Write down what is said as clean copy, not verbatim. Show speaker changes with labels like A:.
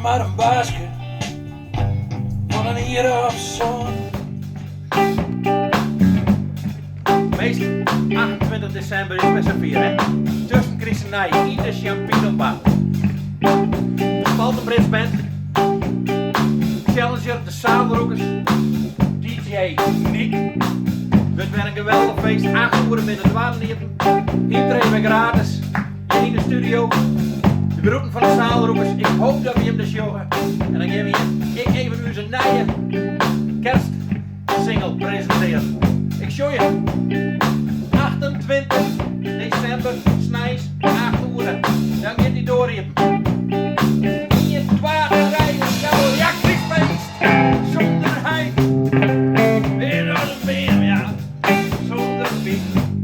A: maar een baasje van een hier of zo.
B: Meester, 28 december is best een vier, hè? Tussen Chris en Nij, ieder champagne op baan. De Spaltenbrits Band, Challenger, de Zadelroekers, DJ Nick. Het werd een geweldig feest, 8 uur binnen het Waterniepen. Iedereen gratis, in de studio. De groeten van de Zadelroekers, ik hoop dat we hem dus jongen. En dan geven we ik even u zijn nieuwe kerstsingle presenteren. Ik show je. 28 december, snijs, 8 uur. Dan gaat hij door hier. 1, 2, 3, reactiefeest. Zonder hij. Weer als een beer, ja. Zonder beer.